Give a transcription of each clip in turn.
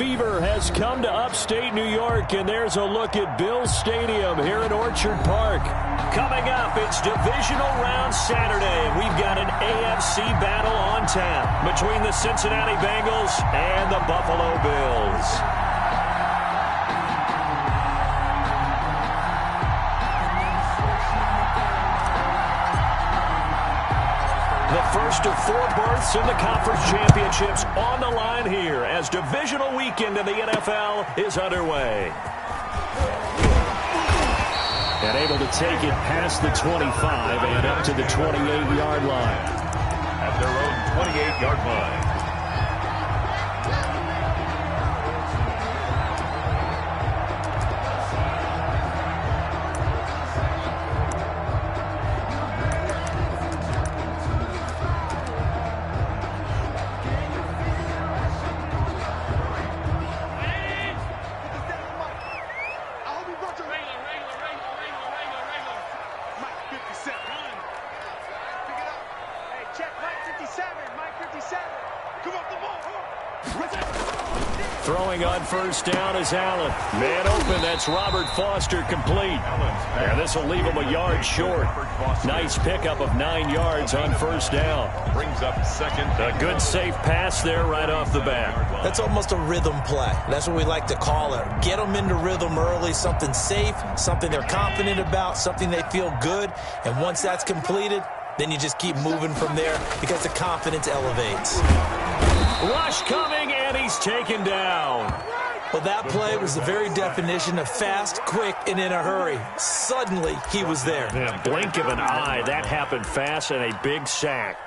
fever has come to upstate New York, and there's a look at Bills Stadium here in Orchard Park. Coming up, it's divisional round Saturday, and we've got an AFC battle on tap between the Cincinnati Bengals and the Buffalo Bills. The first of 4 berths in the conference championships on the line here as divisional weekend in the NFL is underway. And able to take it past the 25 and up to the 28-yard line. At their own 28-yard line. Throwing on first down is Allen. Man open, that's Robert Foster complete. And this will leave him a yard short. Nice pickup of 9 yards on first down. Brings up second. A good safe pass there right off the bat. That's almost a rhythm play. That's what we like to call it. Get them into rhythm early, something safe, something they're confident about, something they feel good. And once that's completed, then you just keep moving from there because the confidence elevates. Rush coming, and he's taken down. Well, that play was the very definition of fast, quick, and in a hurry. Suddenly, he was there. Yeah, blink of an eye, that happened fast, and a big sack.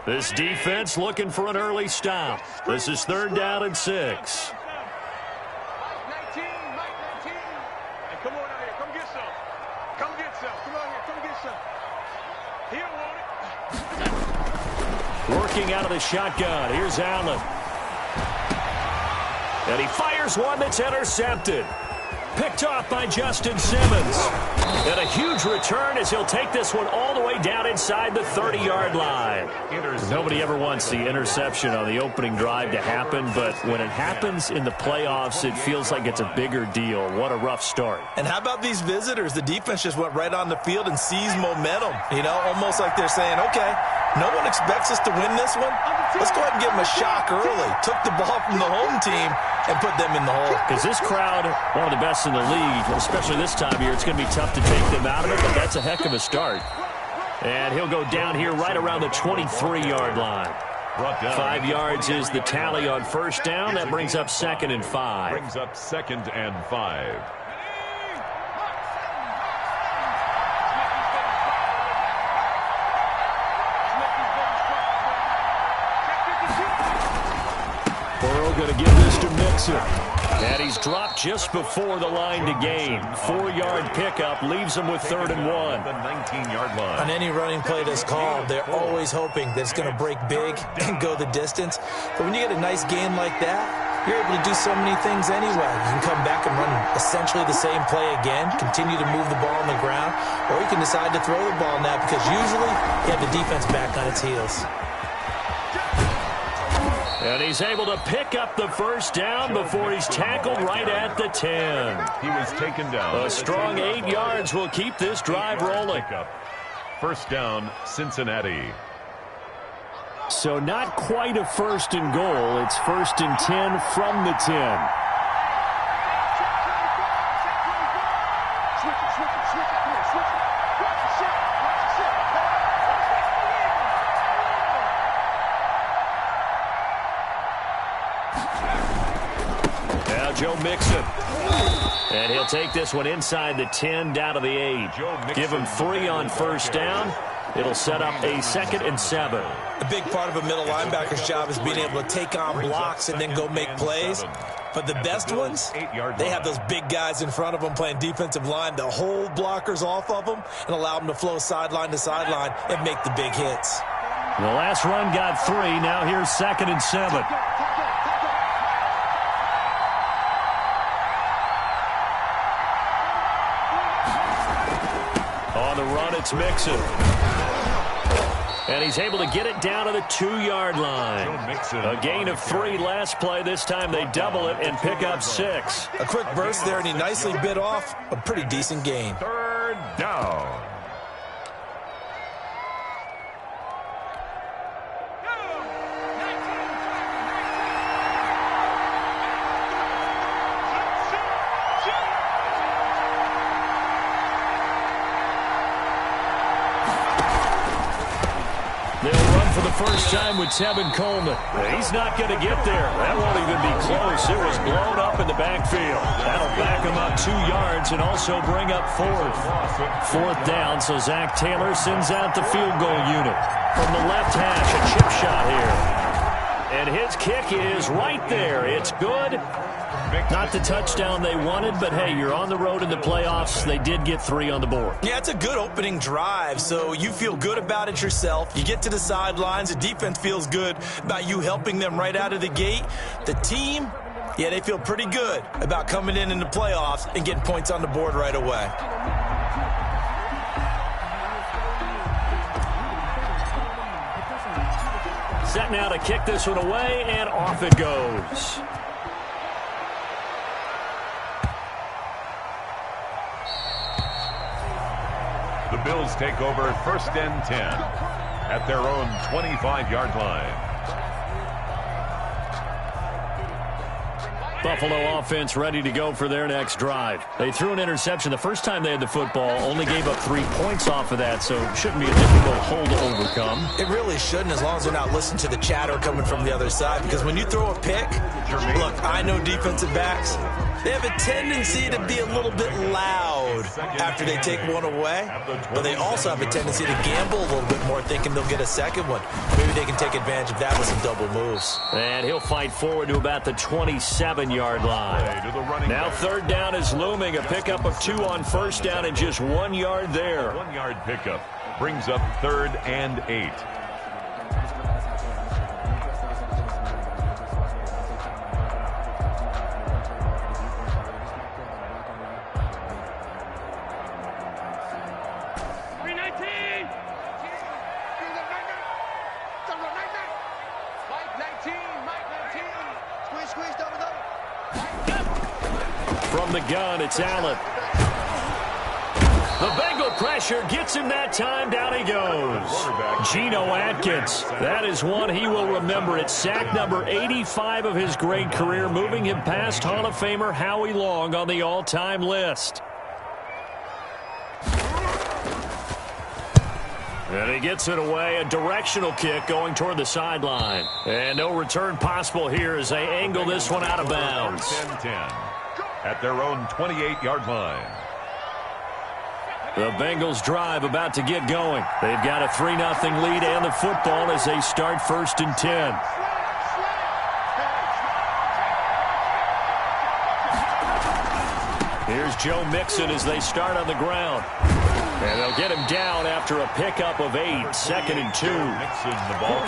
This defense looking for an early stop. This is 3rd down and 6. Working out of the shotgun. Here's Allen. And he fires one that's intercepted. Picked off by Justin Simmons. And a huge return as he'll take this one all the way down inside the 30-yard line. Nobody ever wants the interception on the opening drive to happen, but when it happens in the playoffs, it feels like it's a bigger deal. What a rough start. And how about these visitors? The defense just went right on the field and seized momentum. You know, almost like they're saying, okay, no one expects us to win this one. Let's go ahead and give them a shock early. Took the ball from the home team and put them in the hole. Because this crowd, one of the best in the league, especially this time of year, it's going to be tough to take them out of it, but that's a heck of a start. And he'll go down here right around the 23-yard line. 5 yards is the tally on first down. That brings up 2nd and 5. Brings up 2nd and 5. Burrow going to give this to Mixon. And he's dropped just before the line to gain. 4-yard pickup leaves him with 3rd and 1. The 19-yard line. On any running play that's called, they're always hoping that it's going to break big and go the distance. But when you get a nice gain like that, you're able to do so many things anyway. You can come back and run essentially the same play again, continue to move the ball on the ground, or you can decide to throw the ball now because usually you have the defense back on its heels. And he's able to pick up the first down before he's tackled right at the 10. He was taken down. A strong 8 yards will keep this drive rolling. First down, Cincinnati. So not quite a 1st and goal. It's 1st and 10 from the 10. Joe Mixon. And he'll take this one inside the 10 down to the 8. Give him 3 on first down. It'll set up a 2nd and 7. A big part of a middle linebacker's job is being able to take on blocks and then go make plays. But the best ones, they have those big guys in front of them playing defensive line to hold blockers off of them and allow them to flow sideline to sideline and make the big hits. The last run got 3. Now here's 2nd and 7. On the run, it's Mixon. And he's able to get it down to the 2-yard line. A gain of 3 last play. This time they double it and pick up 6. A quick burst there, and he nicely bit off a pretty decent gain. Third down. First time with Tevin Coleman. He's not going to get there. That won't even be close. It was blown up in the backfield. That'll back him up 2 yards and also bring up 4th down, so Zach Taylor sends out the field goal unit. From the left hash, a chip shot here. And his kick is right there. It's good. Not the touchdown they wanted, but hey, you're on the road in the playoffs. They did get 3 on the board. Yeah, it's a good opening drive, so you feel good about it yourself. You get to the sidelines. The defense feels good about you helping them right out of the gate. The team, yeah, they feel pretty good about coming in the playoffs and getting points on the board right away. Set now to kick this one away, and off it goes. The Bills take over 1st and 10 at their own 25-yard line. Buffalo offense ready to go for their next drive. They threw an interception the first time they had the football, only gave up 3 points off of that, so it shouldn't be a difficult hole to overcome. It really shouldn't, as long as they're not listening to the chatter coming from the other side, because when you throw a pick, look, I know defensive backs, they have a tendency to be a little bit loud after they take one away, but they also have a tendency to gamble a little bit more, thinking they'll get a second one. Maybe they can take advantage of that with some double moves. And he'll fight forward to about the 27-yard line. Now 3rd down is looming. A pickup of 2 on 1st down and just 1 yard there. 1-yard pickup brings up 3rd and 8. From the gun, it's Allen. The Bengal pressure gets him that time. Down he goes. Geno Atkins. That is one he will remember. It's sack number 85 of his great career, moving him past Hall of Famer Howie Long on the all-time list. And he gets it away, a directional kick going toward the sideline. And no return possible here as they angle this one out of bounds. 10-10 at their own 28-yard line. The Bengals drive about to get going. They've got a 3-0 lead and the football as they start 1st and 10. Here's Joe Mixon as they start on the ground. And they'll get him down after a pickup of 8, 2nd and 2.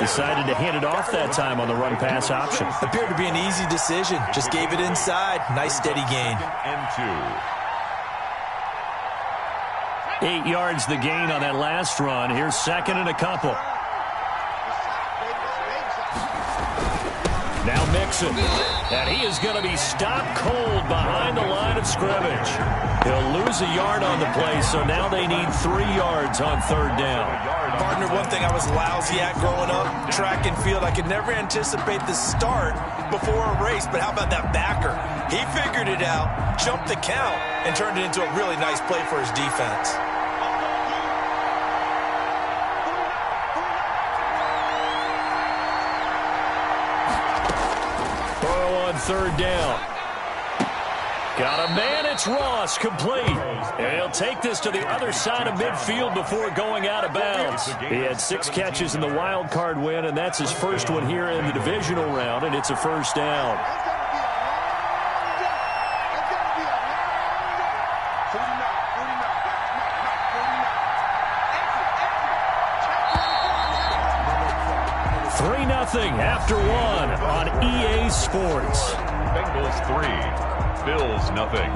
Decided to hand it off that time on the run-pass option. Appeared to be an easy decision. Just gave it inside. Nice steady gain. And 2. 8 yards the gain on that last run. Here's 2nd and a couple. Now Mixon. And he is going to be stopped cold behind the line of scrimmage. He'll lose a yard on the play, so now they need 3 yards on 3rd down. Partner, one thing I was lousy at growing up, track and field, I could never anticipate the start before a race, but how about that backer? He figured it out, jumped the count, and turned it into a really nice play for his defense. Throw on 3rd down. Got a man, it's Ross, complete. And he'll take this to the other side of midfield before going out of bounds. He had 6 catches in the wild card win, and that's his first one here in the divisional round, and it's a 1st down. After 1 on EA Sports. Bengals 3, Bills nothing.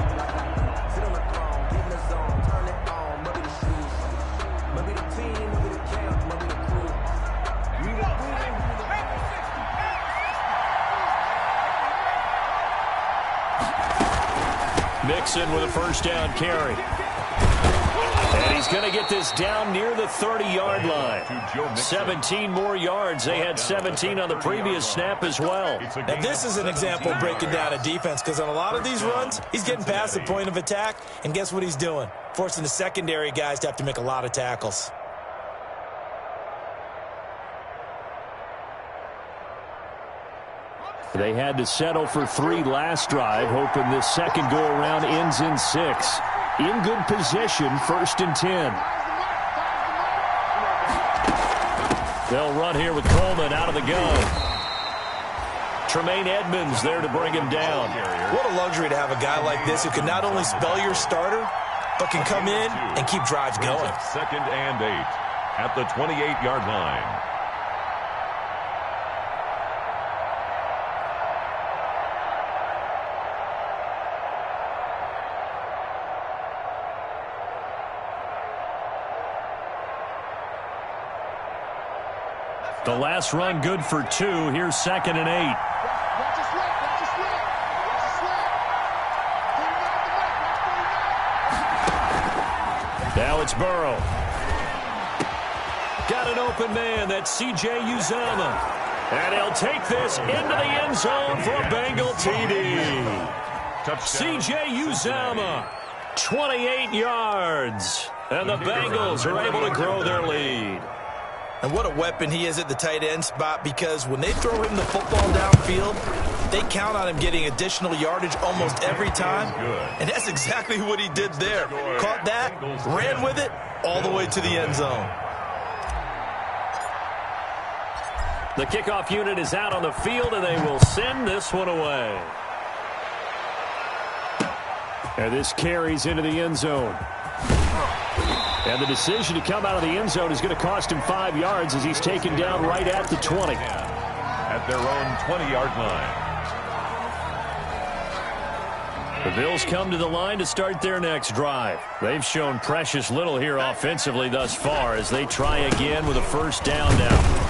Mixon with a first down carry. And he's going to get this down near the 30-yard line. 17 more yards. They had 17 on the previous snap as well. Now, this is an example of breaking down a defense, because on a lot of these runs, he's getting past the point of attack, and guess what he's doing? Forcing the secondary guys to have to make a lot of tackles. They had to settle for 3 last drive, hoping this second go-around ends in 6. In good position, 1st and 10. They'll run here with Coleman out of the gun. Tremaine Edmonds there to bring him down. What a luxury to have a guy like this who can not only spell your starter, but can come in and keep drives going. 2nd and 8 at the 28-yard line. The last run good for 2. Here's 2nd and 8. Now it's Burrow. Got an open man. That's C.J. Uzomah. And he'll take this into the end zone for a Bengal TD. C.J. Uzomah, 28 yards. And the Bengals are able to grow their lead. And what a weapon he is at the tight end spot, because when they throw him the football downfield, they count on him getting additional yardage almost every time. And that's exactly what he did there. Caught that, ran with it, all the way to the end zone. The kickoff unit is out on the field, and they will send this one away. And this carries into the end zone. And the decision to come out of the end zone is going to cost him 5 yards as he's taken down right at the 20. At their own 20-yard line. The Bills come to the line to start their next drive. They've shown precious little here offensively thus far as they try again with a first down now.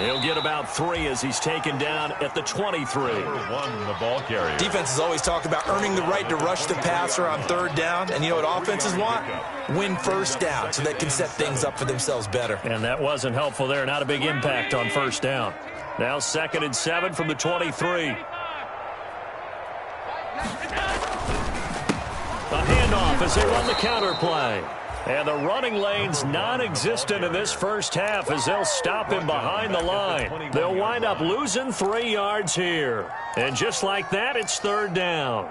He'll get about 3 as he's taken down at the 23. The ball carrier. Defenses always talk about earning the right to rush the passer on 3rd down. And you know what offenses want? Win first down so they can set things up for themselves better. And that wasn't helpful there. Not a big impact on first down. Now 2nd and 7 from the 23. A handoff as they run the counter play. And the running lane's non-existent in this first half as they'll stop him behind the line. They'll wind up losing 3 yards here. And just like that, it's 3rd down.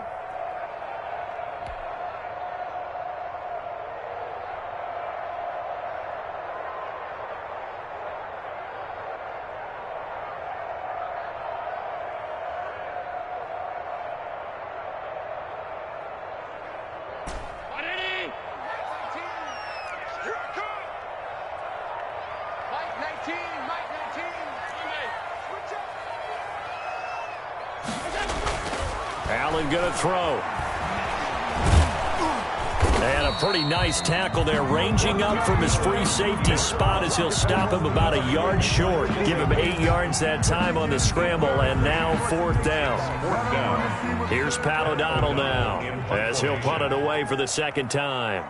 Allen going to throw. And a pretty nice tackle there, ranging up from his free safety spot as he'll stop him about a yard short. Give him 8 yards that time on the scramble, and now 4th down. Here's Pat O'Donnell now as he'll punt it away for the 2nd time.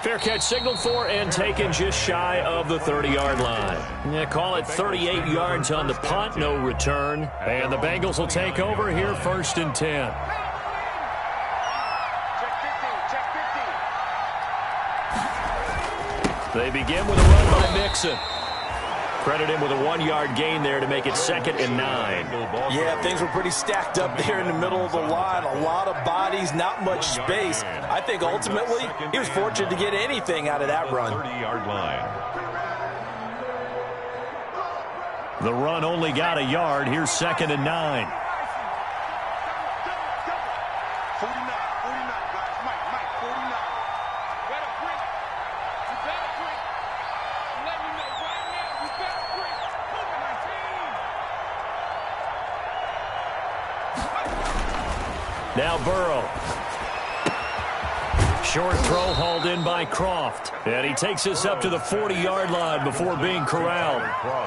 Fair catch signaled for and taken just shy of the 30-yard line. Yeah, call it 38 yards on the punt, no return. And the Bengals will take over here 1st and 10. They begin with a run by Mixon. Credit him with a 1-yard gain there to make it 2nd and 9. Yeah, things were pretty stacked up there in the middle of the line. A lot of bodies, not much space. I think ultimately he was fortunate to get anything out of that run. 30-yard line. The run only got a yard. Here's 2nd and 9. Now Burrow. Short throw hauled in by Croft. And he takes us up to the 40-yard line before being corralled.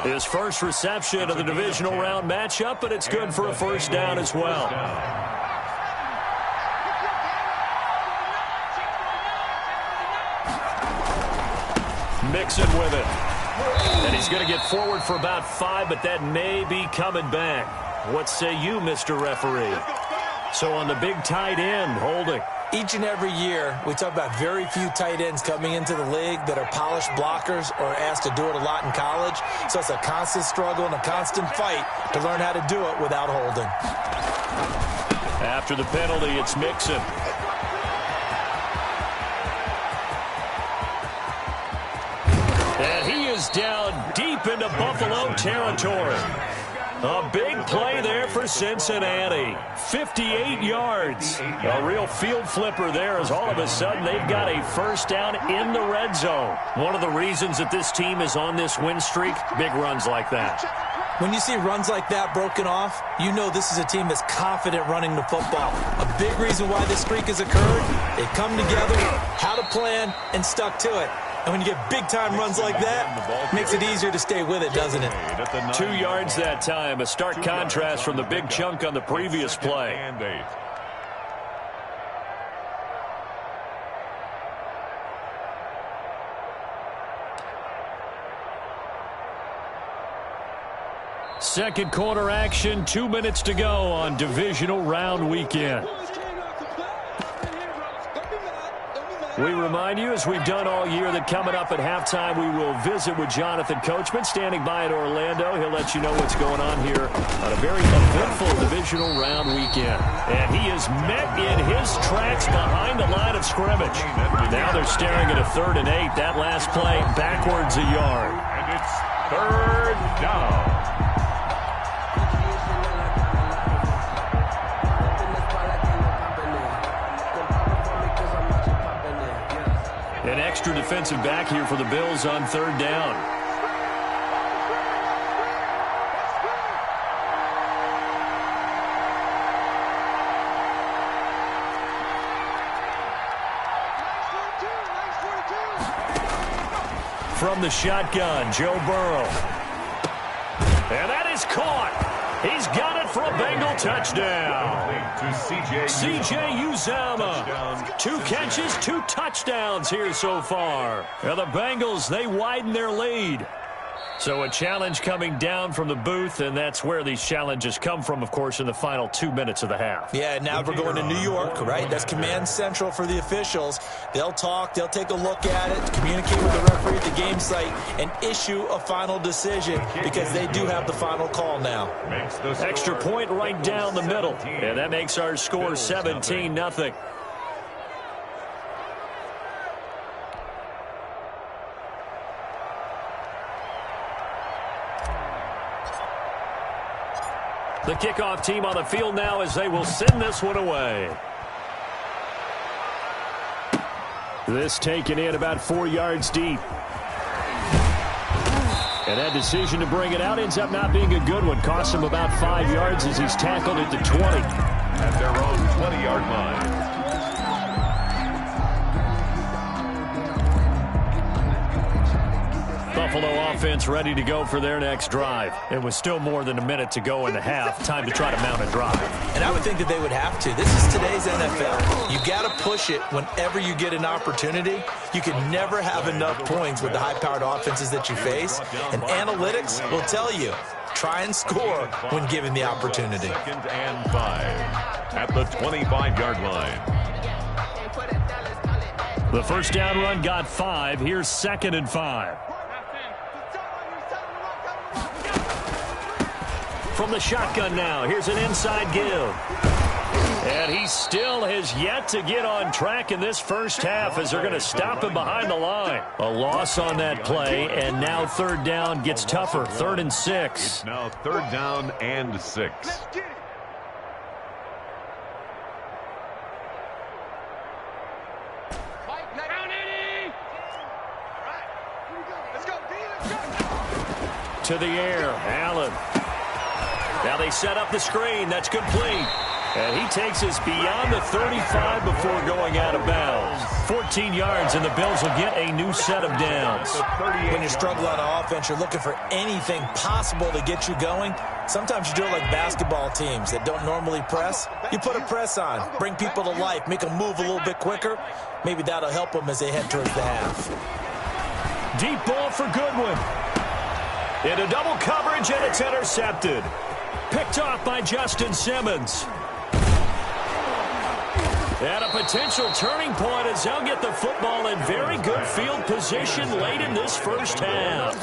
His first reception of the divisional round matchup, but it's good for a first down as well. Mixon with it. And he's going to get forward for about 5, but that may be coming back. What say you, Mr. Referee? So on the big tight end, holding. Each and every year, we talk about very few tight ends coming into the league that are polished blockers or asked to do it a lot in college. So it's a constant struggle and a constant fight to learn how to do it without holding. After the penalty, it's Mixon. And he is down deep into Buffalo territory. A big play there for Cincinnati. 58 yards. A real field flipper there as all of a sudden they've got a first down in the red zone. One of the reasons that this team is on this win streak, big runs like that. When you see runs like that broken off, you know this is a team that's confident running the football. A big reason why this streak has occurred, they've come together, had a plan, and stuck to it. And when you get big-time runs like that, it makes it easier to stay with it, doesn't it? 2 yards that time, a stark contrast from the big chunk on the previous play. Second quarter action, 2 minutes to go on divisional round weekend. We remind you, as we've done all year, that coming up at halftime, we will visit with Jonathan Coachman, standing by in Orlando. He'll let you know what's going on here on a very eventful divisional round weekend. And he is met in his tracks behind the line of scrimmage. Now they're staring at a 3rd and 8. That last play, backwards a yard. And it's 3rd down. An extra defensive back here for the Bills on 3rd down. From the shotgun, Joe Burrow. And that is caught. He's got it for a Bengal touchdown. C.J. Uzomah. 2 catches, 2 touchdowns here so far. Now the Bengals, they widen their lead. So a challenge coming down from the booth, and that's where these challenges come from, of course, in the final 2 minutes of the half. Yeah, now we're going to New York, right? That's command central for the officials. They'll talk, they'll take a look at it, communicate with the referee at the game site, and issue a final decision because they do have the final call now. Extra point right down the middle, and that makes our score 17-0. The kickoff team on the field now as they will send this one away. This taken in about 4 yards deep. And that decision to bring it out ends up not being a good one. Costs him about 5 yards as he's tackled at the 20. At their own 20-yard line. Buffalo offense ready to go for their next drive. It was still more than a minute to go in the half. Time to try to mount a drive. And I would think that they would have to. This is today's NFL. You got to push it whenever you get an opportunity. You can never have enough points with the high-powered offenses that you face. And analytics will tell you, try and score when given the opportunity. 2nd and 5 at the 25-yard line. The first down run got 5. Here's 2nd and 5. From the shotgun now, here's an inside give. And he still has yet to get on track in this first half as they're going to stop him behind the line. A loss on that play, and now 3rd down gets tougher. 3rd and 6. It's now 3rd down and 6. To the air, Allen. Now they set up the screen. That's complete. And he takes us beyond the 35 before going out of bounds. 14 yards, and the Bills will get a new set of downs. When you struggle on offense, you're looking for anything possible to get you going. Sometimes you do it like basketball teams that don't normally press. You put a press on, bring people to life, make them move a little bit quicker. Maybe that'll help them as they head towards the half. Deep ball for Goodwin. Into double coverage, and it's intercepted. Picked off by Justin Simmons. And a potential turning point as they'll get the football in very good field position late in this first half.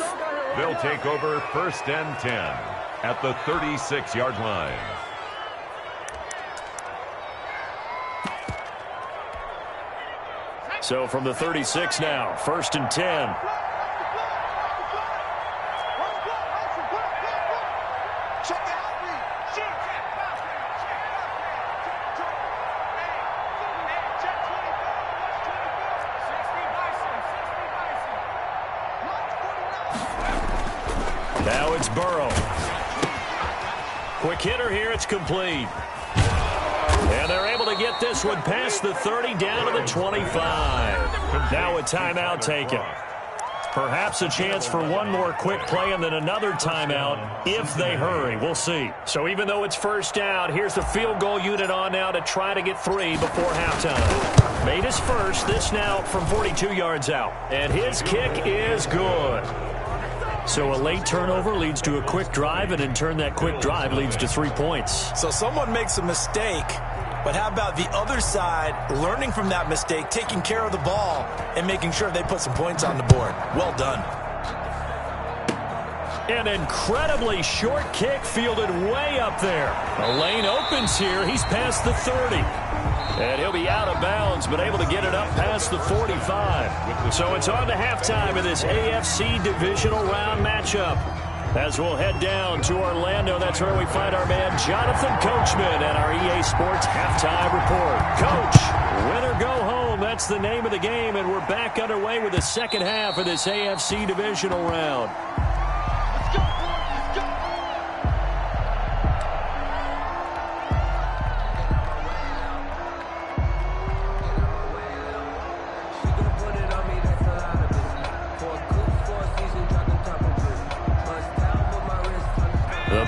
They'll take over 1st and 10 at the 36-yard line. So from the 36 now, 1st and 10. Now it's Burrow. Quick hitter here, it's complete. And they're able to get this one past the 30 down to the 25. Now a timeout taken. Perhaps a chance for one more quick play and then another timeout if they hurry. We'll see. So even though it's first down, here's the field goal unit on now to try to get 3 before halftime. Made his first, this now from 42 yards out. And his kick is good. So a late turnover leads to a quick drive, and in turn that quick drive leads to 3 points. So someone makes a mistake, but how about the other side learning from that mistake, taking care of the ball, and making sure they put some points on the board? Well done. An incredibly short kick fielded way up there. A lane opens here. He's past the 30. And he'll be out of bounds, but able to get it up past the 45. So it's on to halftime of this AFC divisional round matchup. As we'll head down to Orlando, that's where we find our man Jonathan Coachman and our EA Sports halftime report. Coach, win or go home, that's the name of the game, and we're back underway with the second half of this AFC divisional round.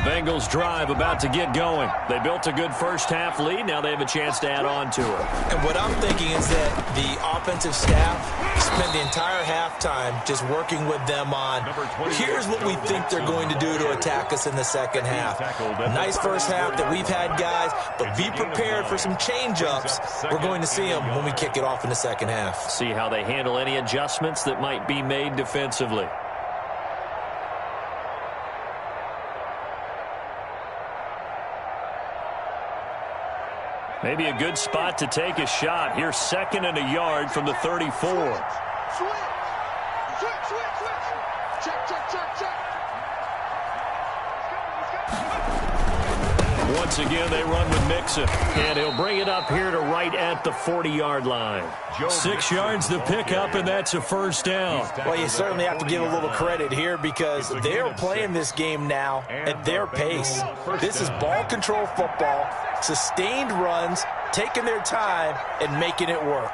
Bengals drive about to get going. They built a good first half lead. Now they have a chance to add on to it. And what I'm thinking is that the offensive staff spend the entire halftime just working with them on, here's what we think they're going to do to attack us in the second half. Nice first half that we've had, guys, but be prepared for some change-ups. We're going to see them when we kick it off in the second half. See how they handle any adjustments that might be made defensively. Maybe a good spot to take a shot. Here's 2nd and a yard from the 34. Once again, they run with Mixon. And he'll bring it up here to right at the 40-yard line. 6 yards to pick up, and that's a first down. Well, you certainly have to give a little credit here because they're playing this game now at their pace. This is ball control football, sustained runs, taking their time, and making it work.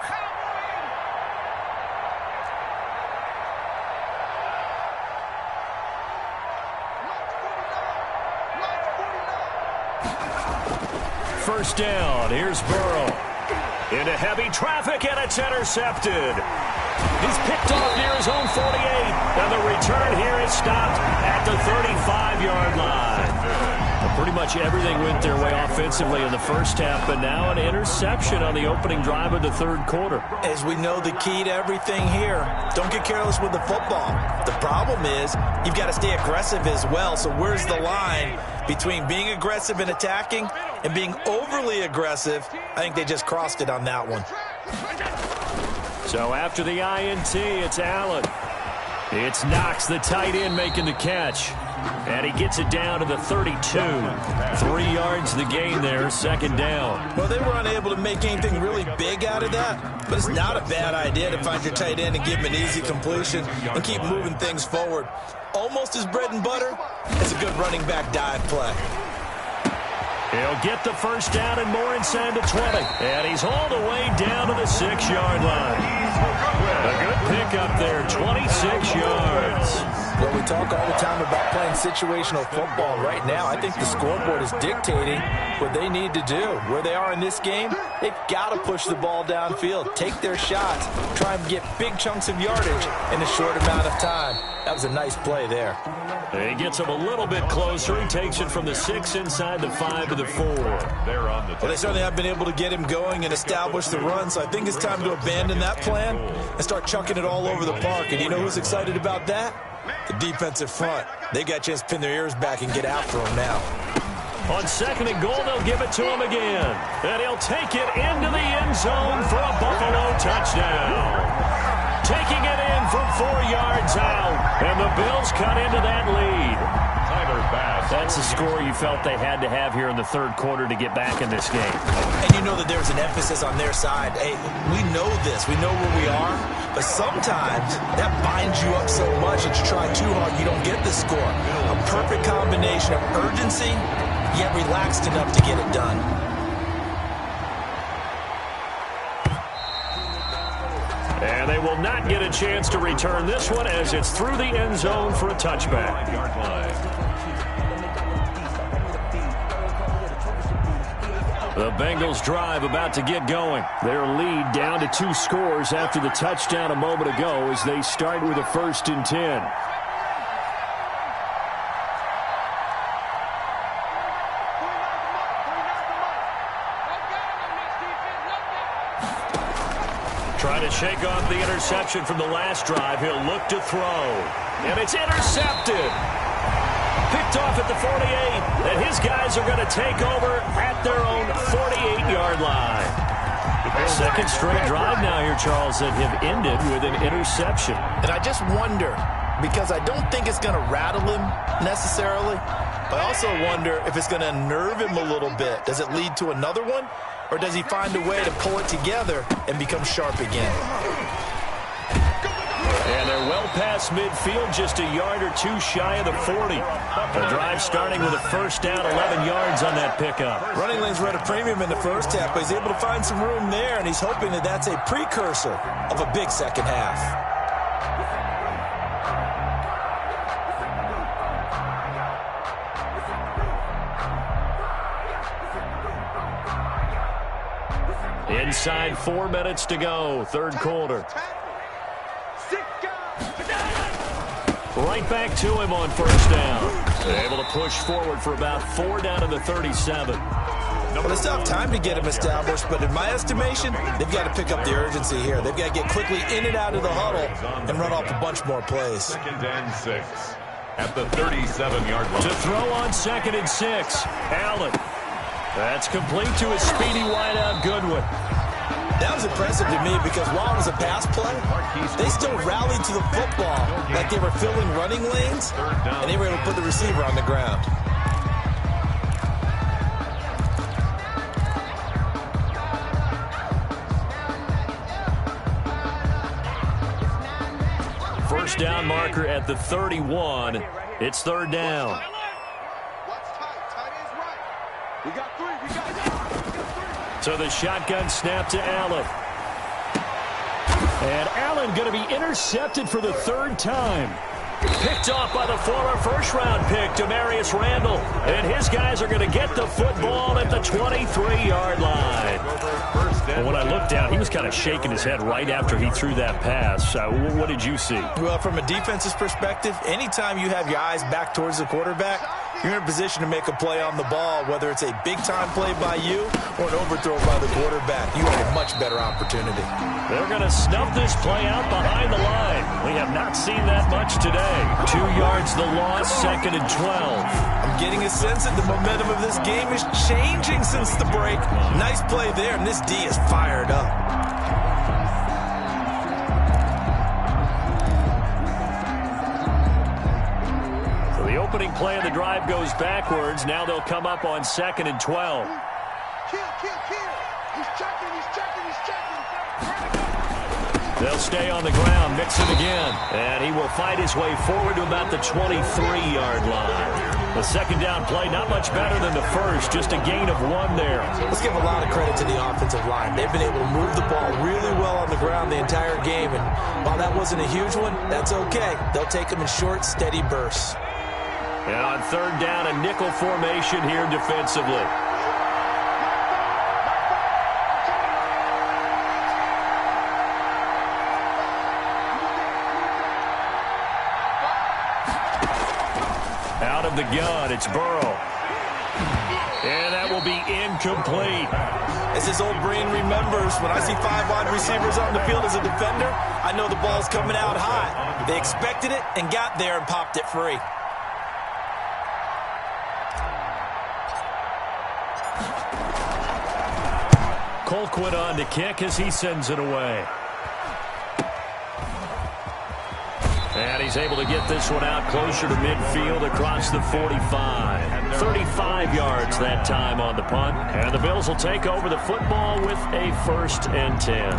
First down, here's Burrow. Into heavy traffic, and it's intercepted. He's picked off near his own 48, and the return here is stopped at the 35-yard line. Pretty much everything went their way offensively in the first half, but now an interception on the opening drive of the third quarter. As we know, the key to everything here, don't get careless with the football. The problem is you've got to stay aggressive as well, so where's the line between being aggressive and attacking and being overly aggressive? I think they just crossed it on that one. So after the INT, it's Allen. It's Knox, the tight end, making the catch. And he gets it down to the 32. 3 yards the gain there, second down. Well, they were unable to make anything really big out of that, but it's not a bad idea to find your tight end and give him an easy completion and keep moving things forward. Almost as bread and butter as a good running back dive play. He'll get the first down and more inside the 20. And he's all the way down to the 6-yard line. A good pickup there, 26 yards. Well, we talk all the time about playing situational football. Right now, I think the scoreboard is dictating what they need to do. Where they are in this game, they've got to push the ball downfield, take their shots, try and get big chunks of yardage in a short amount of time. That was a nice play there. He gets him a little bit closer. He takes it from the 6 inside the 5 to the 4. They're on the Well, they certainly have been able to get him going and establish the run, so I think it's time to abandon that plan and start chucking it all over the park. And you know who's excited about that? The defensive front. They got a chance to pin their ears back and get after him now. On 2nd and goal, they'll give it to him again. And he'll take it into the end zone for a Buffalo touchdown. Taking it in from 4 yards out. And the Bills cut into that lead. That's the score you felt they had to have here in the 3rd quarter to get back in this game. And you know that there's an emphasis on their side. Hey, we know this. We know where we are. But sometimes that binds you up so much that you try too hard, you don't get the score. A perfect combination of urgency, yet relaxed enough to get it done. And they will not get a chance to return this one as it's through the end zone for a touchback. The Bengals drive about to get going. Their lead down to 2 scores after the touchdown a moment ago as they start with a 1st and 10. Trying to shake off the interception from the last drive. He'll look to throw. And it's intercepted. Picked off at the 48, and his guys are going to take over at their own 48-yard line. The 2nd straight drive now here, Charles, that have ended with an interception. And I just wonder, because I don't think it's going to rattle him necessarily, but I also wonder if it's going to unnerve him a little bit. Does it lead to another one, or does he find a way to pull it together and become sharp again? And they're well past midfield, just a yard or 2 shy of the 40. The drive starting with a 1st down, 11 yards on that pickup. Running lanes were at a premium in the first half, but he's able to find some room there, and he's hoping that that's a precursor of a big second half. Inside 4 minutes to go, 3rd quarter. Right back to him on 1st down. Able to push forward for about 4 down to the 37. Well, they still have time to get him established, but in my estimation, they've got to pick up the urgency here. They've got to get quickly in and out of the huddle and run off a bunch more plays. 2nd and 6 at the 37-yard line. To throw on 2nd and 6, Allen. That's complete to his speedy wideout, Goodwin. That was impressive to me because while it was a pass play, they still rallied to the football like they were filling running lanes, and they were able to put the receiver on the ground. First down marker at the 31. It's 3rd down. So the shotgun snap to Allen. And Allen going to be intercepted for the 3rd time. Picked off by the former 1st-round pick, Demarius Randall. And his guys are going to get the football at the 23-yard line. Well, when I looked down, he was kind of shaking his head right after he threw that pass. What did you see? Well, from a defense's perspective, anytime you have your eyes back towards the quarterback, you're in a position to make a play on the ball, whether it's a big-time play by you or an overthrow by the quarterback. You have a much better opportunity. They're going to snuff this play out behind the line. We have not seen that much today. 2 yards the loss, 2nd and 12. I'm getting a sense that the momentum of this game is changing since the break. Nice play there, and this D is fired up. The opening play of the drive goes backwards. Now they'll come up on 2nd and 12. They'll stay on the ground, mix it again. And he will fight his way forward to about the 23-yard line. The second down play, not much better than the first, just a gain of 1 there. Let's give a lot of credit to the offensive line. They've been able to move the ball really well on the ground the entire game, and while that wasn't a huge one, that's okay. They'll take them in short, steady bursts. And on third down, a nickel formation here defensively. Out of the gun, it's Burrow. And that will be incomplete. As his old brain remembers, when I see 5 wide receivers on the field as a defender, I know the ball's coming out high. They expected it and got there and popped it free. Colquitt on to kick as he sends it away. And he's able to get this one out closer to midfield across the 45. 35 yards that time on the punt. And the Bills will take over the football with a 1st and 10.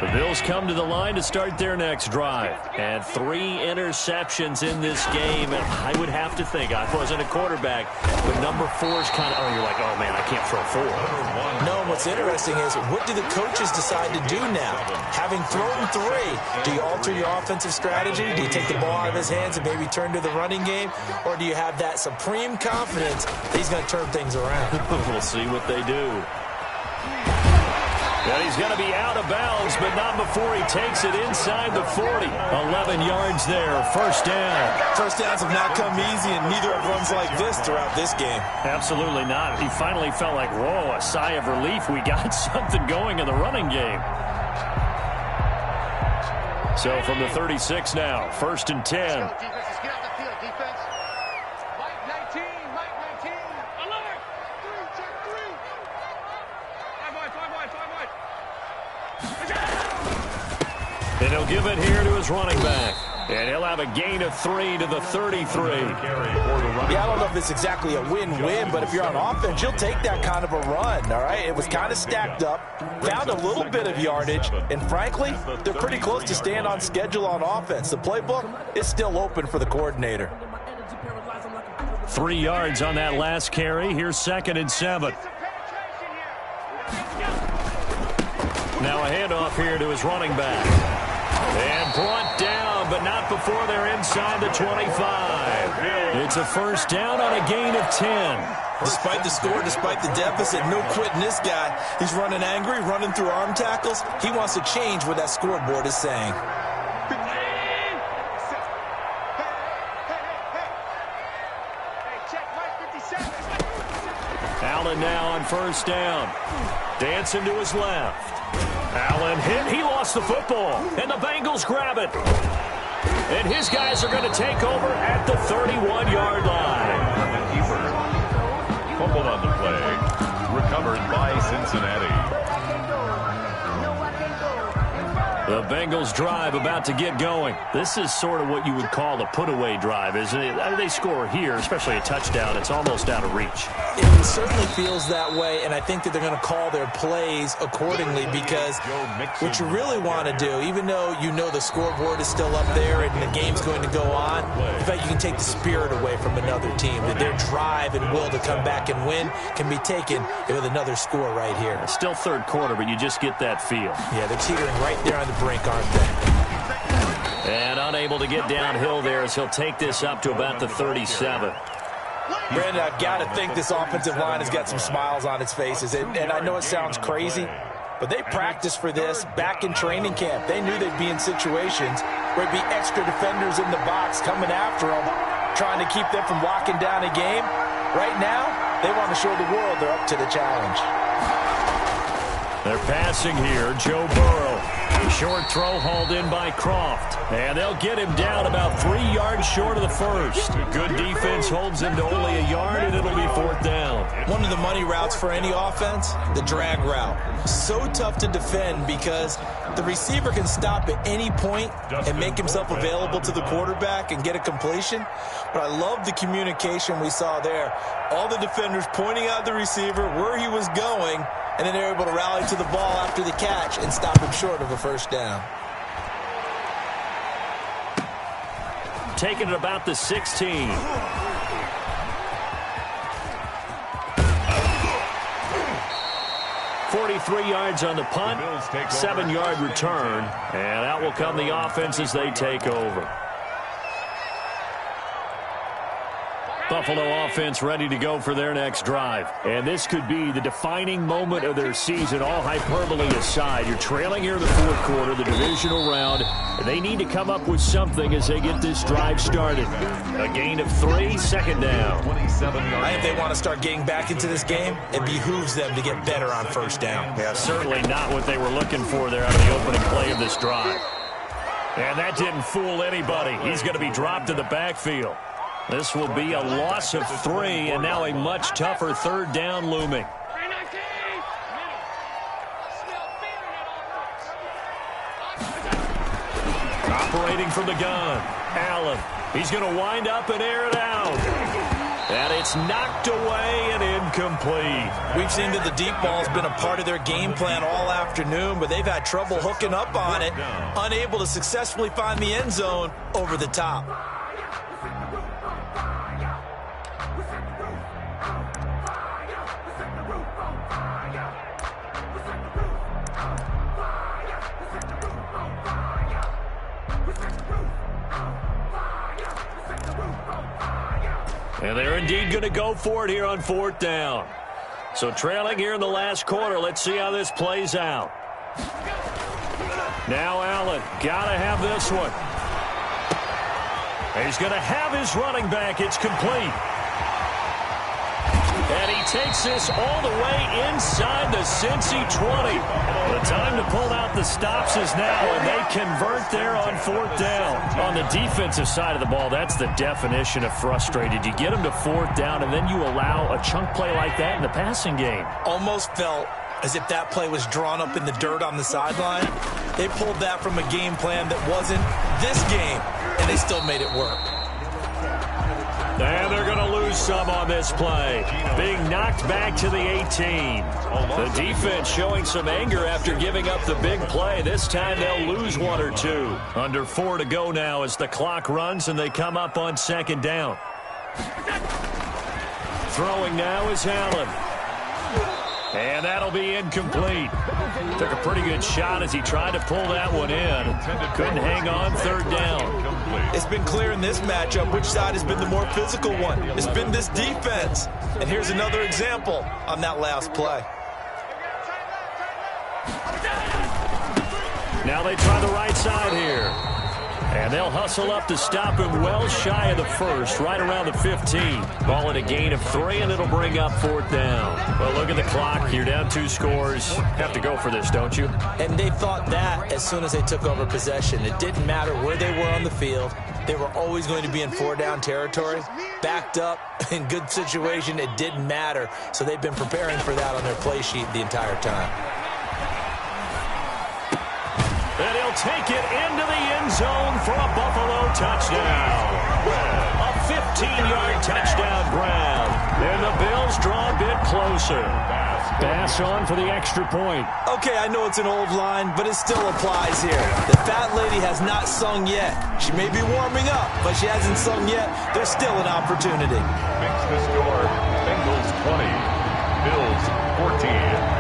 The Bills come to the line to start their next drive. And 3 interceptions in this game. And I would have to think, I wasn't a quarterback, but number 4 is kind of, oh, you're like, oh, man, I can't throw 4. No, and what's interesting is, what do the coaches decide to do now? Having thrown 3, do you alter your offensive strategy? Do you take the ball out of his hands and maybe turn to the running game? Or do you have that supreme confidence that he's going to turn things around? We'll see what they do. And he's going to be out of bounds, but not before he takes it inside the 40. 11 yards there, 1st down. First downs have not come easy, and neither have runs like this throughout this game. Absolutely not. He finally felt like, whoa, a sigh of relief. We got something going in the running game. So from the 36 now, 1st and 10. And he'll give it here to his running back. And he'll have a gain of 3 to the 33. Yeah, I don't know if it's exactly a win-win, but if you're on offense, you'll take that kind of a run, all right? It was kind of stacked up, found a little bit of yardage, and frankly, they're pretty close to staying on schedule on offense. The playbook is still open for the coordinator. 3 yards on that last carry. Here's 2nd and 7. Now a handoff here to his running back. And brought down, but not before they're inside the 25. It's a 1st down on a gain of 10. Despite the score, despite the deficit, no quitting this guy. He's running angry, running through arm tackles. He wants to change what that scoreboard is saying. Allen now on 1st down. Dancing to his left. Allen hit. He lost the football. And the Bengals grab it. And his guys are going to take over at the 31-yard line. The keeper fumbled on the play. Recovered by Cincinnati. The Bengals drive about to get going. This is sort of what you would call a put-away drive, isn't it? They score here, especially a touchdown. It's almost out of reach. It certainly feels that way, and I think that they're going to call their plays accordingly, because what you really want to do, even though you know the scoreboard is still up there and the game's going to go on, in fact, you can take the spirit away from another team. That their drive and will to come back and win can be taken with another score right here. It's still 3rd quarter, but you just get that feel. Yeah, they're teetering right there on the brink, aren't they? And unable to get downhill there as he'll take this up to about the 37. Brandon, I've got to think this offensive line has got some smiles on its faces. And I know it sounds crazy, but they practiced for this back in training camp. They knew they'd be in situations where it'd be extra defenders in the box coming after them, trying to keep them from locking down a game. Right now, they want to show the world they're up to the challenge. They're passing here. Joe Burrow. Short throw hauled in by Croft. And they'll get him down about 3 yards short of the first. Good defense holds him to only a yard, and it'll be 4th down. One of the money routes for any offense, the drag route. So tough to defend because the receiver can stop at any point and make himself available to the quarterback and get a completion. But I love the communication we saw there. All the defenders pointing out the receiver, where he was going, and then they're able to rally to the ball after the catch and stop him short of a 1st down. taken at about the 16. $43 yards on the punt, 7-yard return, and out will come the offense as they take over. Buffalo offense ready to go for their next drive. And this could be the defining moment of their season, all hyperbole aside. You're trailing here in the fourth quarter, the divisional round. They need to come up with something as they get this drive started. A gain of 3, second down. If they want to start getting back into this game, it behooves them to get better on first down. Yeah, certainly not what they were looking for there out of the opening play of this drive. And that didn't fool anybody. He's going to be dropped in the backfield. This will be a loss of 3, and now a much tougher third down looming. Operating from the gun, Allen. He's going to wind up and air it out. And it's knocked away and incomplete. We've seen that the deep ball's been a part of their game plan all afternoon, but they've had trouble hooking up on it, unable to successfully find the end zone over the top. And they're indeed going to go for it here on fourth down. So trailing here in the last quarter. Let's see how this plays out. Now Allen, got to have this one. He's going to have his running back. It's complete. And he takes this all the way inside the Cincy 20. The time to pull out the stops is now, and they convert there on fourth down. On the defensive side of the ball, that's the definition of frustrated. You get them to fourth down, and then you allow a chunk play like that in the passing game. Almost felt as if that play was drawn up in the dirt on the sideline. They pulled that from a game plan that wasn't this game, and they still made it work. And they're going to lose some on this play. Being knocked back to the 18. The defense showing some anger after giving up the big play. This time they'll lose 1 or 2. Under 4 to go now as the clock runs and they come up on second down. Throwing now is Allen. And that'll be incomplete. Took a pretty good shot as he tried to pull that one in. Couldn't hang on, third down. It's been clear in this matchup which side has been the more physical one. It's been this defense. And here's another example on that last play. Now they try the right side here. And they'll hustle up to stop him well shy of the first, right around the 15. Ball at a gain of 3, and it'll bring up fourth down. Well, look at the clock. You're down 2 scores. Have to go for this, don't you? And they thought that as soon as they took over possession. It didn't matter where they were on the field. They were always going to be in 4-down territory. Backed up, in good situation, it didn't matter. So they've been preparing for that on their play sheet the entire time. And he'll take it into the end zone for a Buffalo touchdown. A 15-yard touchdown grab. And the Bills draw a bit closer. Bass on for the extra point. Okay, I know it's an old line, but it still applies here. The fat lady has not sung yet. She may be warming up, but she hasn't sung yet. There's still an opportunity. Makes the score. Bengals 20, Bills 14.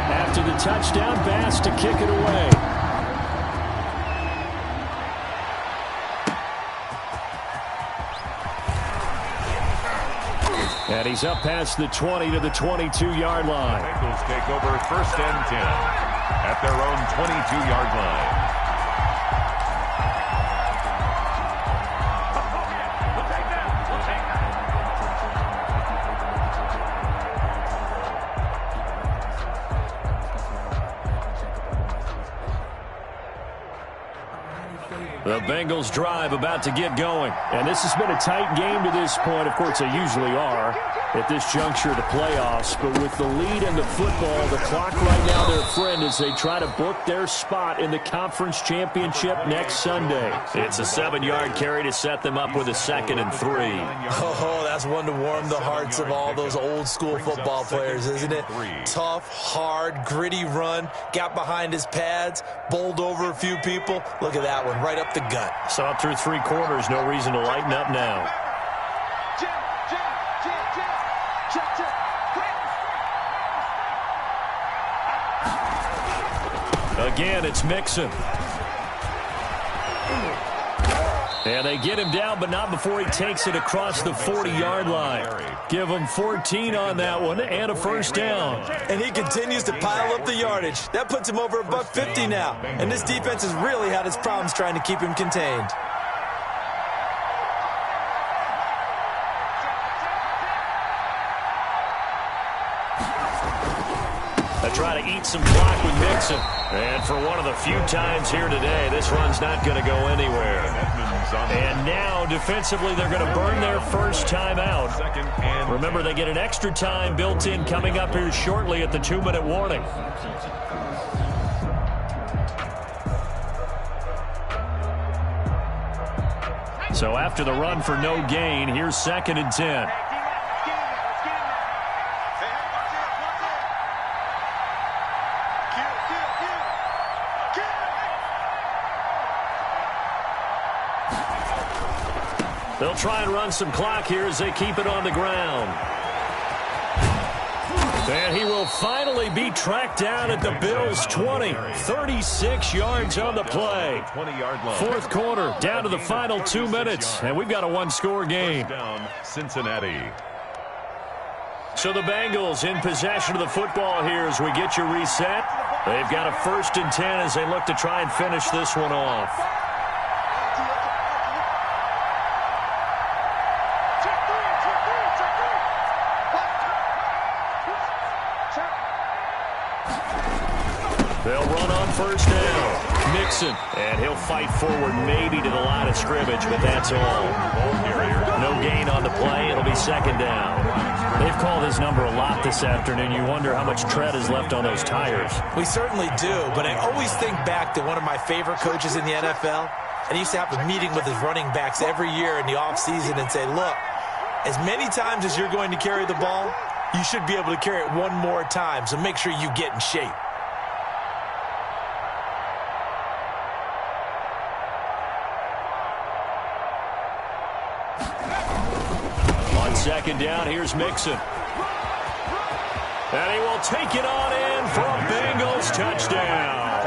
After the touchdown, Bass to kick it away. And he's up past the 20 to the 22-yard line. Bengals take over first and 10 at their own 22-yard line. The Bengals drive about to get going. And this has been a tight game to this point. Of course, they usually are at this juncture of the playoffs. But with the lead in the football, the clock right now their friend as they try to book their spot in the conference championship next Sunday. It's a 7-yard carry to set them up with a 2nd and 3. Oh, that's one to warm the hearts of all those old-school football players, isn't it? Tough, hard, gritty run. Got behind his pads, bowled over a few people. Look at that one, right up the the gut. Saw it through 3 quarters. No reason to lighten up now. Again, it's Mixon. And they get him down, but not before he takes it across the 40-yard line. Give him 14 on that one and a first down. And he continues to pile up the yardage. That puts him over $150 now. And this defense has really had its problems trying to keep him contained. They try to eat some clock with Mixon. And for one of the few times here today, this run's not going to go anywhere. And now, defensively, they're going to burn their first time out. Remember, they get an extra time built in coming up here shortly at the 2-minute warning. So after the run for no gain, here's 2nd and 10. They'll try and run some clock here as they keep it on the ground. And he will finally be tracked down at the Bills' 20. 36 yards on the play. 20-yard line. 4th quarter, down to the final 2 minutes. And we've got a 1-score game. Down Cincinnati. So the Bengals in possession of the football here as we get you reset. They've got a 1st and 10 as they look to try and finish this one off. They'll run on 1st down. Mixon, and he'll fight forward maybe to the line of scrimmage, but that's all. No gain on the play. It'll be 2nd down. They've called his number a lot this afternoon. You wonder how much tread is left on those tires. We certainly do, but I always think back to one of my favorite coaches in the NFL, and he used to have a meeting with his running backs every year in the offseason and say, look, as many times as you're going to carry the ball, you should be able to carry it one more time, so make sure you get in shape. On 2nd down, here's Mixon. And he will take it on in for a Bengals touchdown.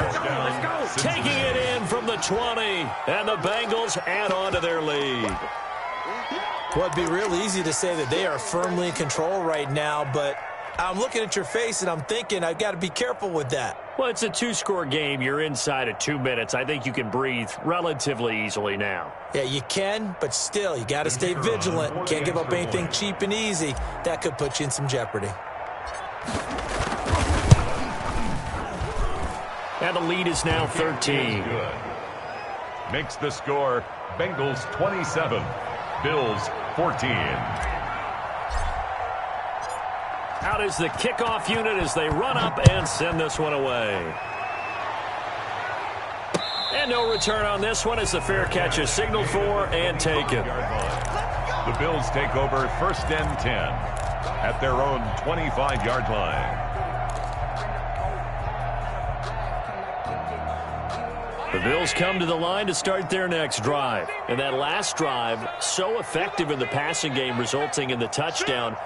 Taking it in from the 20, and the Bengals add on to their lead. Well, it'd be real easy to say that they are firmly in control right now, but I'm looking at your face and I'm thinking I've got to be careful with that. Well, it's a 2-score game. You're inside of 2 minutes. I think you can breathe relatively easily now. Yeah, you can, but still, you got to stay vigilant. Can't give up anything cheap and easy. That could put you in some jeopardy. And the lead is now 13. Good. Makes the score Bengals 27, Bills 14. Out is the kickoff unit as they run up and send this one away. And no return on this one as the fair catch is signaled for and taken. The Bills take over 1st and 10 at their own 25-yard line. The Bills come to the line to start their next drive. And that last drive, so effective in the passing game, resulting in the touchdown.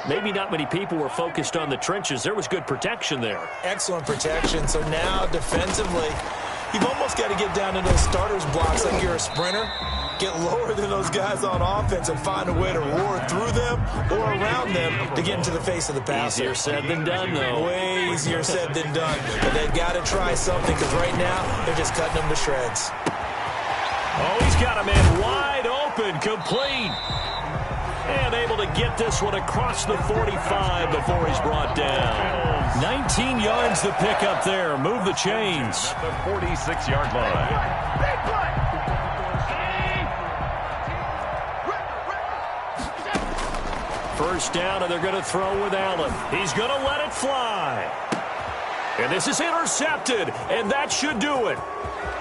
Maybe not many people were focused on the trenches. There was good protection there. Excellent protection. So now, defensively, you've almost got to get down to those starters blocks like you're a sprinter. Get lower than those guys on offense and find a way to roar through them or around them to get into the face of the passer. Easier said than done, though. Way easier said than done. But they've got to try something because right now they're just cutting them to shreds. Oh, he's got a man wide open, complete. And able to get this one across the 45 before he's brought down. 19 yards to pick up there. Move the chains. At the 46-yard line. First down, and they're going to throw with Allen. He's going to let it fly. And this is intercepted, and that should do it.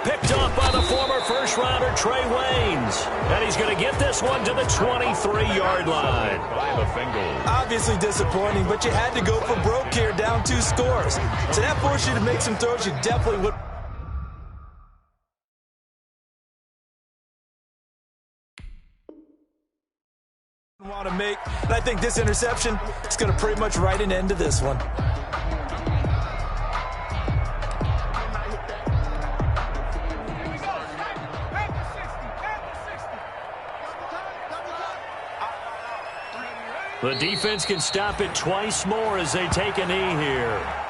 Picked off by the former first-rounder Trey Waynes. And he's going to get this one to the 23-yard line. By the Bengals. Obviously disappointing, but you had to go for broke here, down 2 scores. So that forced you to make some throws you definitely would Want to make, and I think this interception is going to pretty much write an end to this one. The defense can stop it twice more as they take a knee here.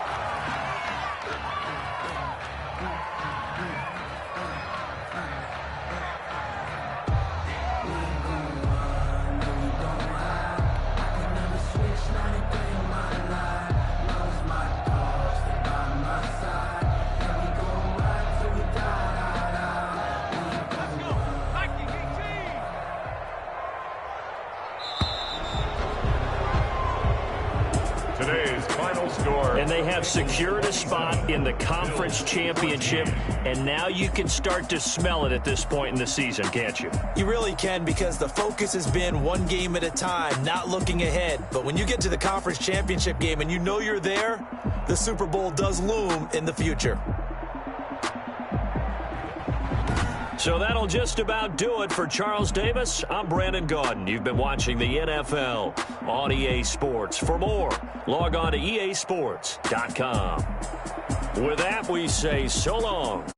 Today's final score. And they have secured a spot in the conference championship, and now you can start to smell it at this point in the season, can't you? You really can, because the focus has been one game at a time, not looking ahead. But when you get to the conference championship game and you know you're there, the Super Bowl does loom in the future. So that'll just about do it for Charles Davis. I'm Brandon Gaudin. You've been watching the NFL on EA Sports. For more, log on to easports.com. With that, we say so long.